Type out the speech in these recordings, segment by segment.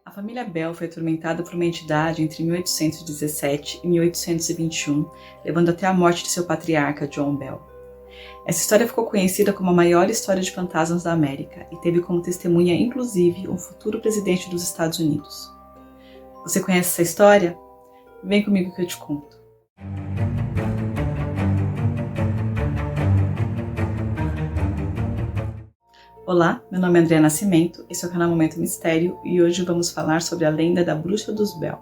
A família Bell foi atormentada por uma entidade entre 1817 e 1821, levando até a morte de seu patriarca, John Bell. Essa história ficou conhecida como a maior história de fantasmas da América e teve como testemunha, inclusive, um futuro presidente dos Estados Unidos. Você conhece essa história? Vem comigo que eu te conto. Olá, meu nome é Andrea Nascimento, esse é o canal Momento Mistério e hoje vamos falar sobre a lenda da Bruxa dos Bell.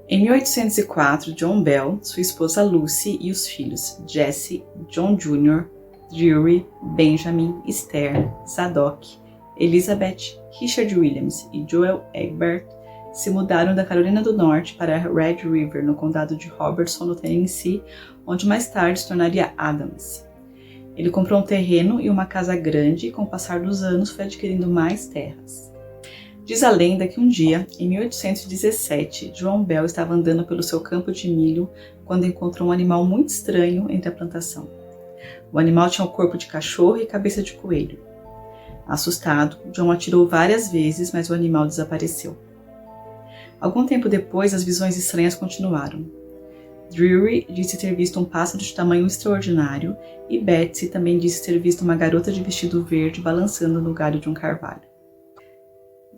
Em 1804, John Bell, sua esposa Lucy e os filhos Jesse, John Jr., Drury, Benjamin, Esther, Zadok, Elizabeth, Richard Williams e Joel Egbert se mudaram da Carolina do Norte para Red River, no condado de Robertson, no Tennessee, onde mais tarde se tornaria Adams. Ele comprou um terreno e uma casa grande e, com o passar dos anos, foi adquirindo mais terras. Diz a lenda que um dia, em 1817, John Bell estava andando pelo seu campo de milho quando encontrou um animal muito estranho entre a plantação. O animal tinha o corpo de cachorro e cabeça de coelho. Assustado, John atirou várias vezes, mas o animal desapareceu. Algum tempo depois, as visões estranhas continuaram. Drury disse ter visto um pássaro de tamanho extraordinário e Betsy também disse ter visto uma garota de vestido verde balançando no galho de um carvalho.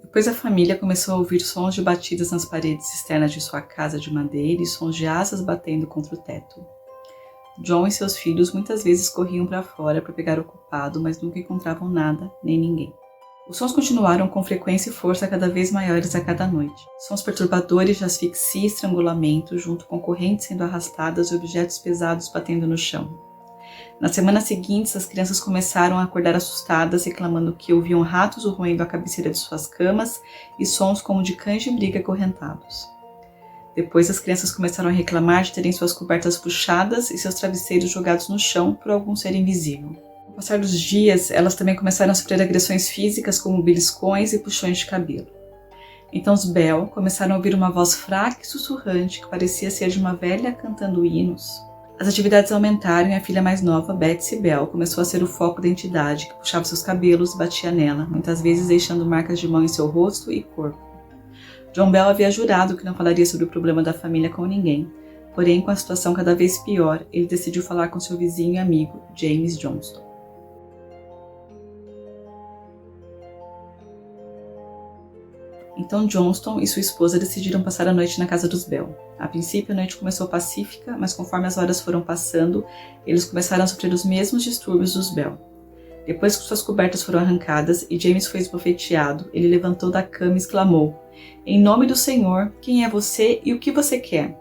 Depois a família começou a ouvir sons de batidas nas paredes externas de sua casa de madeira e sons de asas batendo contra o teto. John e seus filhos muitas vezes corriam para fora para pegar o culpado, mas nunca encontravam nada nem ninguém. Os sons continuaram com frequência e força cada vez maiores a cada noite. Sons perturbadores de asfixia e estrangulamento, junto com correntes sendo arrastadas e objetos pesados batendo no chão. Nas semanas seguintes, as crianças começaram a acordar assustadas, reclamando que ouviam ratos roendo a cabeceira de suas camas e sons como de cães de briga acorrentados. Depois, as crianças começaram a reclamar de terem suas cobertas puxadas e seus travesseiros jogados no chão por algum ser invisível. Com o passar dos dias, elas também começaram a sofrer agressões físicas como beliscões e puxões de cabelo. Então os Bell começaram a ouvir uma voz fraca e sussurrante que parecia ser de uma velha cantando hinos. As atividades aumentaram e a filha mais nova, Betsy Bell, começou a ser o foco da entidade que puxava seus cabelos e batia nela, muitas vezes deixando marcas de mão em seu rosto e corpo. John Bell havia jurado que não falaria sobre o problema da família com ninguém, porém, com a situação cada vez pior, ele decidiu falar com seu vizinho e amigo, James Johnston. Então Johnston e sua esposa decidiram passar a noite na casa dos Bell. A princípio a noite começou pacífica, mas conforme as horas foram passando, eles começaram a sofrer os mesmos distúrbios dos Bell. Depois que suas cobertas foram arrancadas e James foi esbofeteado, ele levantou da cama e exclamou: "Em nome do Senhor, quem é você e o que você quer?"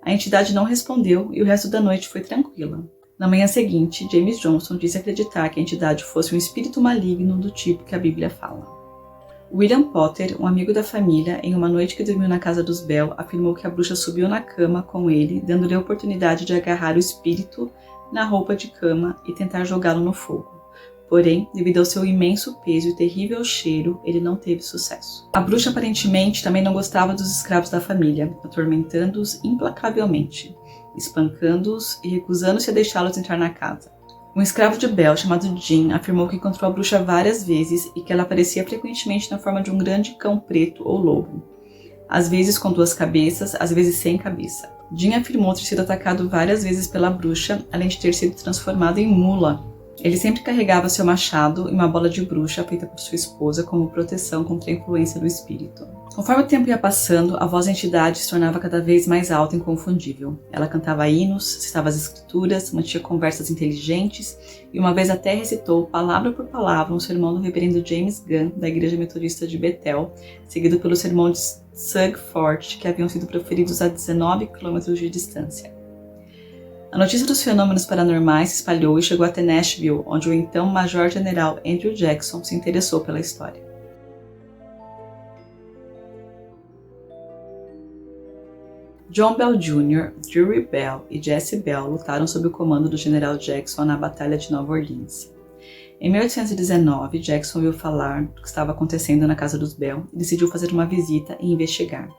A entidade não respondeu e o resto da noite foi tranquila. Na manhã seguinte, James Johnston disse acreditar que a entidade fosse um espírito maligno do tipo que a Bíblia fala. William Potter, um amigo da família, em uma noite que dormiu na casa dos Bell, afirmou que a bruxa subiu na cama com ele, dando-lhe a oportunidade de agarrar o espírito na roupa de cama e tentar jogá-lo no fogo. Porém, devido ao seu imenso peso e terrível cheiro, ele não teve sucesso. A bruxa aparentemente também não gostava dos escravos da família, atormentando-os implacavelmente, espancando-os e recusando-se a deixá-los entrar na casa. Um escravo de Bell, chamado Jim, afirmou que encontrou a bruxa várias vezes e que ela aparecia frequentemente na forma de um grande cão preto ou lobo, às vezes com 2 cabeças, às vezes sem cabeça. Jim afirmou ter sido atacado várias vezes pela bruxa, além de ter sido transformado em mula. Ele sempre carregava seu machado e uma bola de bruxa feita por sua esposa como proteção contra a influência do espírito. Conforme o tempo ia passando, a voz da entidade se tornava cada vez mais alta e inconfundível. Ela cantava hinos, citava as escrituras, mantinha conversas inteligentes e uma vez até recitou, palavra por palavra, um sermão do reverendo James Gunn, da Igreja Metodista de Bethel, seguido pelo sermão de Sug Fort, que haviam sido proferidos a 19 quilômetros de distância. A notícia dos fenômenos paranormais se espalhou e chegou até Nashville, onde o então Major-General Andrew Jackson se interessou pela história. John Bell Jr., Drury Bell e Jesse Bell lutaram sob o comando do General Jackson na Batalha de Nova Orleans. Em 1819, Jackson ouviu falar do que estava acontecendo na casa dos Bell e decidiu fazer uma visita e investigar.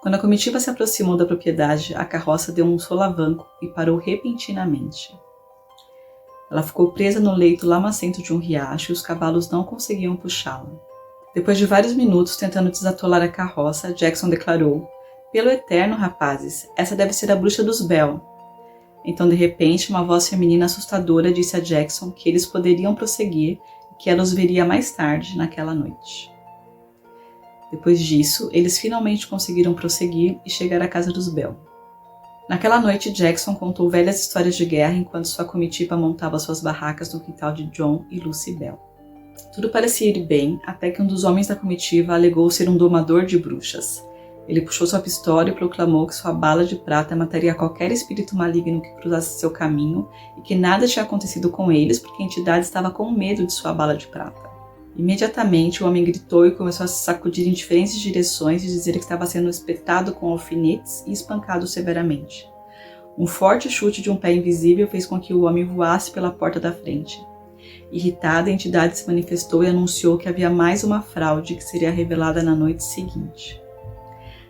Quando a comitiva se aproximou da propriedade, a carroça deu um solavanco e parou repentinamente. Ela ficou presa no leito lamacento de um riacho e os cavalos não conseguiam puxá-la. Depois de vários minutos tentando desatolar a carroça, Jackson declarou: "Pelo eterno, rapazes, essa deve ser a bruxa dos Bell." Então, de repente, uma voz feminina assustadora disse a Jackson que eles poderiam prosseguir e que ela os veria mais tarde naquela noite. Depois disso, eles finalmente conseguiram prosseguir e chegar à casa dos Bell. Naquela noite, Jackson contou velhas histórias de guerra enquanto sua comitiva montava suas barracas no quintal de John e Lucy Bell. Tudo parecia ir bem, até que um dos homens da comitiva alegou ser um domador de bruxas. Ele puxou sua pistola e proclamou que sua bala de prata mataria qualquer espírito maligno que cruzasse seu caminho e que nada tinha acontecido com eles porque a entidade estava com medo de sua bala de prata. Imediatamente, o homem gritou e começou a se sacudir em diferentes direções e dizer que estava sendo espetado com alfinetes e espancado severamente. Um forte chute de um pé invisível fez com que o homem voasse pela porta da frente. Irritada, a entidade se manifestou e anunciou que havia mais uma fraude que seria revelada na noite seguinte.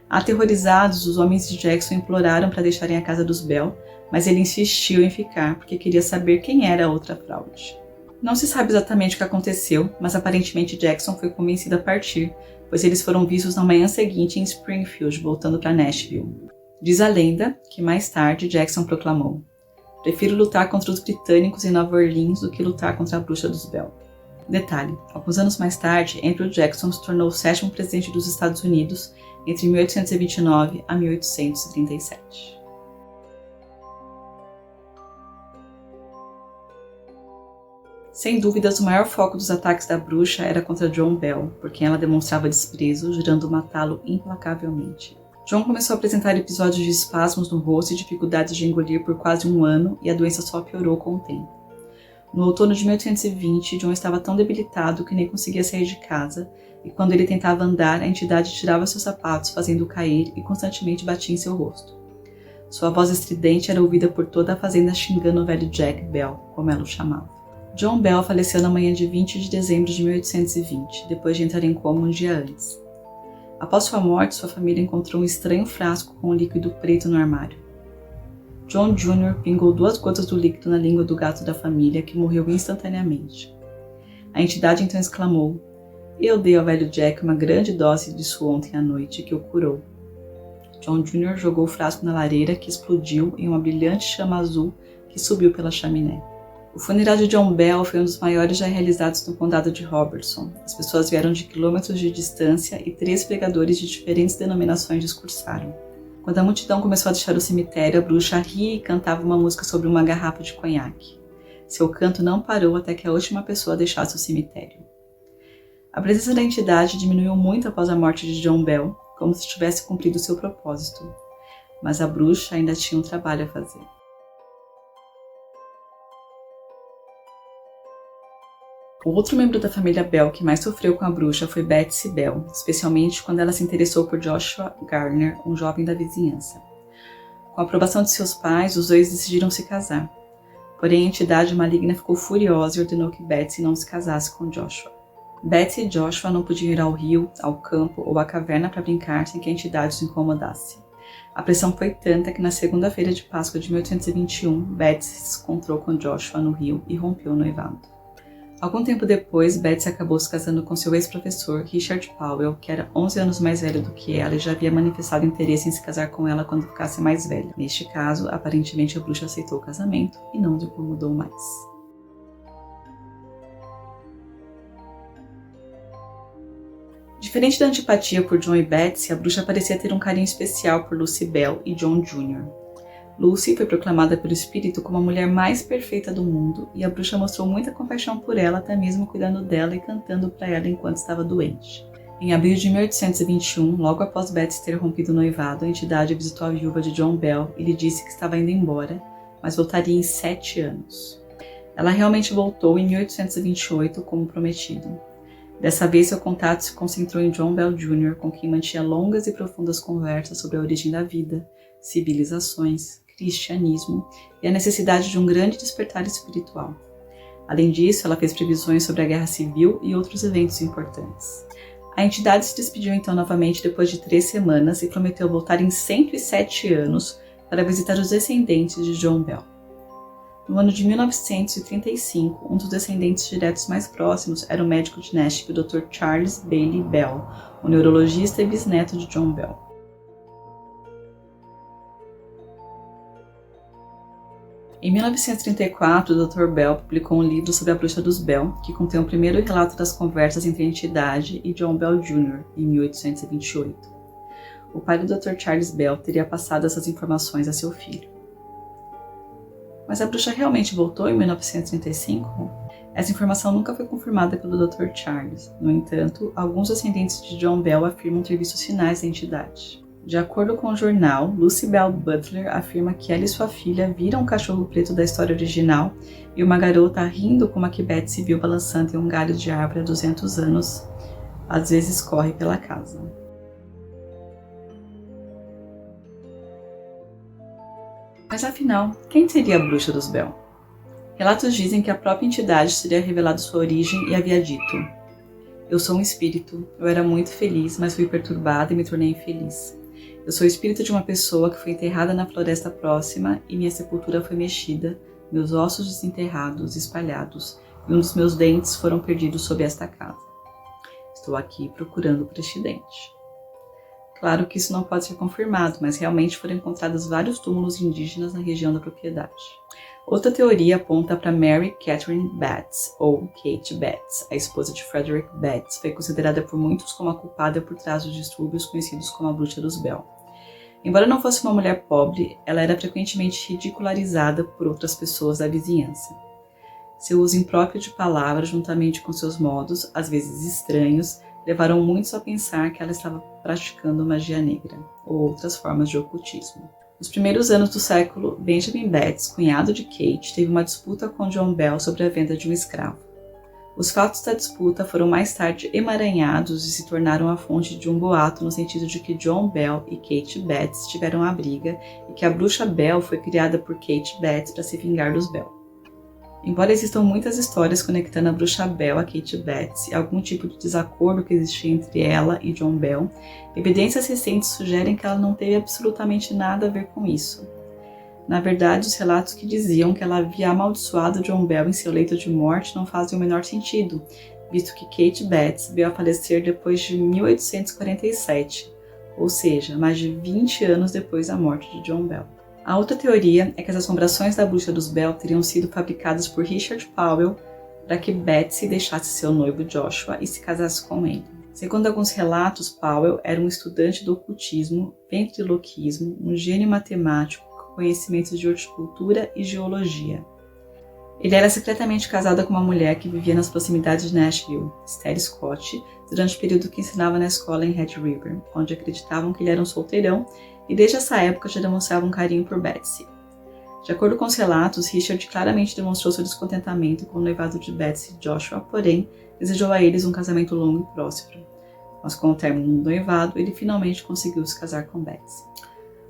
Aterrorizados, os homens de Jackson imploraram para deixarem a casa dos Bell, mas ele insistiu em ficar porque queria saber quem era a outra fraude. Não se sabe exatamente o que aconteceu, mas aparentemente Jackson foi convencido a partir, pois eles foram vistos na manhã seguinte em Springfield, voltando para Nashville. Diz a lenda que mais tarde Jackson proclamou: "Prefiro lutar contra os britânicos em Nova Orleans do que lutar contra a bruxa dos Bell." Detalhe: alguns anos mais tarde, Andrew Jackson se tornou o 7º presidente dos Estados Unidos entre 1829 a 1837. Sem dúvidas, o maior foco dos ataques da bruxa era contra John Bell, por quem ela demonstrava desprezo, jurando matá-lo implacavelmente. John começou a apresentar episódios de espasmos no rosto e dificuldades de engolir por quase um ano, e a doença só piorou com o tempo. No outono de 1820, John estava tão debilitado que nem conseguia sair de casa, e quando ele tentava andar, a entidade tirava seus sapatos, fazendo-o cair e constantemente batia em seu rosto. Sua voz estridente era ouvida por toda a fazenda xingando o velho Jack Bell, como ela o chamava. John Bell faleceu na manhã de 20 de dezembro de 1820, depois de entrar em coma um dia antes. Após sua morte, sua família encontrou um estranho frasco com um líquido preto no armário. John Jr. pingou 2 gotas do líquido na língua do gato da família, que morreu instantaneamente. A entidade então exclamou: "Eu dei ao velho Jack uma grande dose disso ontem à noite, que o curou." John Jr. jogou o frasco na lareira, que explodiu em uma brilhante chama azul que subiu pela chaminé. O funeral de John Bell foi um dos maiores já realizados no condado de Robertson. As pessoas vieram de quilômetros de distância e 3 pregadores de diferentes denominações discursaram. Quando a multidão começou a deixar o cemitério, a bruxa ria e cantava uma música sobre uma garrafa de conhaque. Seu canto não parou até que a última pessoa deixasse o cemitério. A presença da entidade diminuiu muito após a morte de John Bell, como se tivesse cumprido seu propósito. Mas a bruxa ainda tinha um trabalho a fazer. O outro membro da família Bell que mais sofreu com a bruxa foi Betsy Bell, especialmente quando ela se interessou por Joshua Gardner, um jovem da vizinhança. Com a aprovação de seus pais, os dois decidiram se casar. Porém, a entidade maligna ficou furiosa e ordenou que Betsy não se casasse com Joshua. Betsy e Joshua não podiam ir ao rio, ao campo ou à caverna para brincar sem que a entidade os incomodasse. A pressão foi tanta que na segunda-feira de Páscoa de 1821, Betsy se encontrou com Joshua no rio e rompeu o noivado. Algum tempo depois, Betsy acabou se casando com seu ex-professor, Richard Powell, que era 11 anos mais velho do que ela e já havia manifestado interesse em se casar com ela quando ficasse mais velha. Neste caso, aparentemente a bruxa aceitou o casamento e não se incomodou mais. Diferente da antipatia por John e Betsy, a bruxa parecia ter um carinho especial por Lucy Bell e John Jr. Lucy foi proclamada pelo espírito como a mulher mais perfeita do mundo e a bruxa mostrou muita compaixão por ela, até mesmo cuidando dela e cantando para ela enquanto estava doente. Em abril de 1821, logo após Betsy ter rompido o noivado, a entidade visitou a viúva de John Bell e lhe disse que estava indo embora, mas voltaria em 7 anos. Ela realmente voltou em 1828, como prometido. Dessa vez, seu contato se concentrou em John Bell Jr., com quem mantinha longas e profundas conversas sobre a origem da vida, civilizações, cristianismo e a necessidade de um grande despertar espiritual. Além disso, ela fez previsões sobre a guerra civil e outros eventos importantes. A entidade se despediu então novamente depois de 3 semanas e prometeu voltar em 107 anos para visitar os descendentes de John Bell. No ano de 1935, um dos descendentes diretos mais próximos era o médico de Nashville, o Dr. Charles Bailey Bell, o neurologista e bisneto de John Bell. Em 1934, o Dr. Bell publicou um livro sobre a bruxa dos Bell, que contém o primeiro relato das conversas entre a entidade e John Bell Jr., em 1828. O pai do Dr. Charles Bell teria passado essas informações a seu filho. Mas a bruxa realmente voltou em 1935? Essa informação nunca foi confirmada pelo Dr. Charles. No entanto, alguns descendentes de John Bell afirmam ter visto sinais da entidade. De acordo com o jornal, Lucy Bell Butler afirma que ela e sua filha viram um cachorro preto da história original e uma garota rindo como a que Betsy se viu balançando em um galho de árvore há 200 anos, às vezes corre pela casa. Mas afinal, quem seria a bruxa dos Bell? Relatos dizem que a própria entidade teria revelado sua origem e havia dito: "Eu sou um espírito, eu era muito feliz, mas fui perturbada e me tornei infeliz. Eu sou o espírito de uma pessoa que foi enterrada na floresta próxima e minha sepultura foi mexida, meus ossos desenterrados, espalhados, e um dos meus dentes foram perdidos sob esta casa. Estou aqui procurando por este dente." Claro que isso não pode ser confirmado, mas realmente foram encontrados vários túmulos indígenas na região da propriedade. Outra teoria aponta para Mary Catherine Betts, ou Kate Betts, a esposa de Frederick Betts, foi considerada por muitos como a culpada por trás dos distúrbios conhecidos como a bruxa dos Bell. Embora não fosse uma mulher pobre, ela era frequentemente ridicularizada por outras pessoas da vizinhança. Seu uso impróprio de palavras, juntamente com seus modos, às vezes estranhos, levaram muitos a pensar que ela estava praticando magia negra, ou outras formas de ocultismo. Nos primeiros anos do século, Benjamin Betts, cunhado de Kate, teve uma disputa com John Bell sobre a venda de um escravo. Os fatos da disputa foram mais tarde emaranhados e se tornaram a fonte de um boato no sentido de que John Bell e Kate Betts tiveram uma briga e que a bruxa Bell foi criada por Kate Betts para se vingar dos Bell. Embora existam muitas histórias conectando a bruxa Bell a Kate Betts e algum tipo de desacordo que existia entre ela e John Bell, evidências recentes sugerem que ela não teve absolutamente nada a ver com isso. Na verdade, os relatos que diziam que ela havia amaldiçoado John Bell em seu leito de morte não fazem o menor sentido, visto que Kate Betts veio a falecer depois de 1847, ou seja, mais de 20 anos depois da morte de John Bell. A outra teoria é que as assombrações da bruxa dos Bell teriam sido fabricadas por Richard Powell para que Betsy deixasse seu noivo Joshua e se casasse com ele. Segundo alguns relatos, Powell era um estudante do ocultismo, ventriloquismo, um gênio matemático com conhecimentos de horticultura e geologia. Ele era secretamente casado com uma mulher que vivia nas proximidades de Nashville, Esther Scott, durante o período que ensinava na escola em Red River, onde acreditavam que ele era um solteirão e desde essa época já demonstrava um carinho por Betsy. De acordo com os relatos, Richard claramente demonstrou seu descontentamento com o noivado de Betsy e Joshua, porém, desejou a eles um casamento longo e próspero. Mas com o término do noivado, ele finalmente conseguiu se casar com Betsy.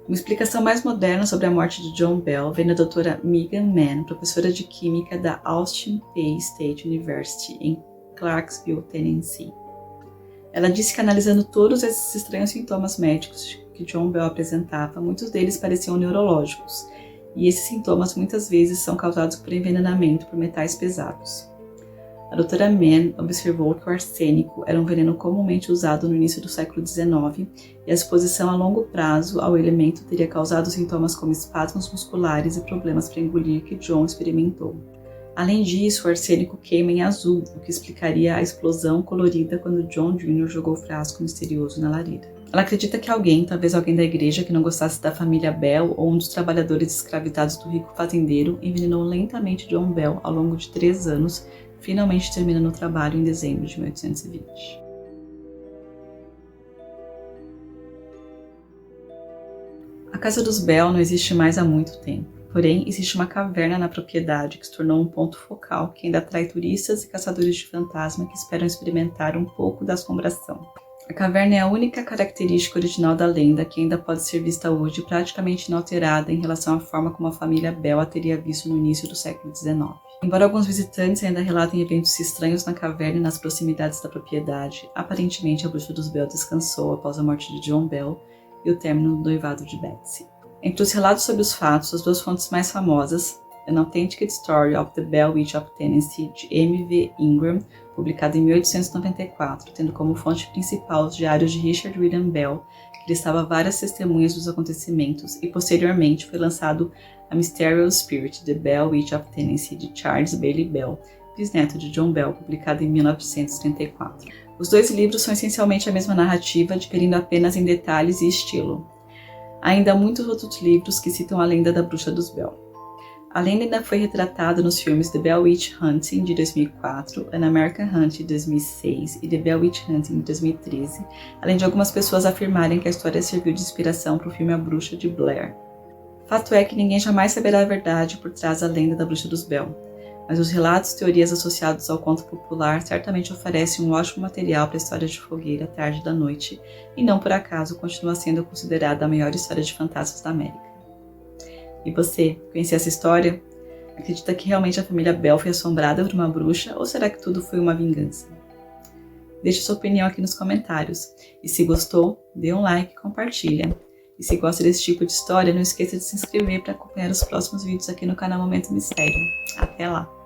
Uma explicação mais moderna sobre a morte de John Bell vem da doutora Megan Mann, professora de química da Austin Peay State University, em Clarksville, Tennessee. Ela disse que analisando todos esses estranhos sintomas médicos que John Bell apresentava, muitos deles pareciam neurológicos, e esses sintomas muitas vezes são causados por envenenamento por metais pesados. A doutora Mann observou que o arsênico era um veneno comumente usado no início do século XIX e a exposição a longo prazo ao elemento teria causado sintomas como espasmos musculares e problemas para engolir que John experimentou. Além disso, o arsênico queima em azul, o que explicaria a explosão colorida quando John Jr. jogou o frasco misterioso na lareira. Ela acredita que alguém, talvez alguém da igreja que não gostasse da família Bell ou um dos trabalhadores escravizados do rico fazendeiro, envenenou lentamente John Bell ao longo de 3 anos, finalmente terminando o trabalho em dezembro de 1820. A casa dos Bell não existe mais há muito tempo. Porém, existe uma caverna na propriedade que se tornou um ponto focal que ainda atrai turistas e caçadores de fantasma que esperam experimentar um pouco da assombração. A caverna é a única característica original da lenda que ainda pode ser vista hoje praticamente inalterada em relação à forma como a família Bell a teria visto no início do século XIX. Embora alguns visitantes ainda relatem eventos estranhos na caverna e nas proximidades da propriedade, aparentemente a bruxa dos Bell descansou após a morte de John Bell e o término do noivado de Betsy. Entre os relatos sobre os fatos, as 2 fontes mais famosas An Authentic Story of the Bell Witch of Tennessee, de M.V. Ingram, publicado em 1894, tendo como fonte principal os diários de Richard William Bell, que listava várias testemunhas dos acontecimentos, e posteriormente foi lançado A Mysterious Spirit, The Bell Witch of Tennessee, de Charles Bailey Bell, bisneto de John Bell, publicado em 1934. Os dois livros são essencialmente a mesma narrativa, diferindo apenas em detalhes e estilo. Há ainda muitos outros livros que citam a lenda da bruxa dos Bell. A lenda ainda foi retratada nos filmes The Bell Witch Hunting, de 2004, An American Hunt, de 2006 e The Bell Witch Hunting, de 2013, além de algumas pessoas afirmarem que a história serviu de inspiração para o filme A Bruxa de Blair. Fato é que ninguém jamais saberá a verdade por trás da lenda da bruxa dos Bell, mas os relatos e teorias associados ao conto popular certamente oferecem um ótimo material para a história de fogueira tarde da noite, e não por acaso continua sendo considerada a maior história de fantasmas da América. E você, conhecia essa história? Acredita que realmente a família Bell foi assombrada por uma bruxa, ou será que tudo foi uma vingança? Deixe sua opinião aqui nos comentários, e se gostou, dê um like e compartilha. E se gosta desse tipo de história, não esqueça de se inscrever para acompanhar os próximos vídeos aqui no canal Momento Mistério. Até lá!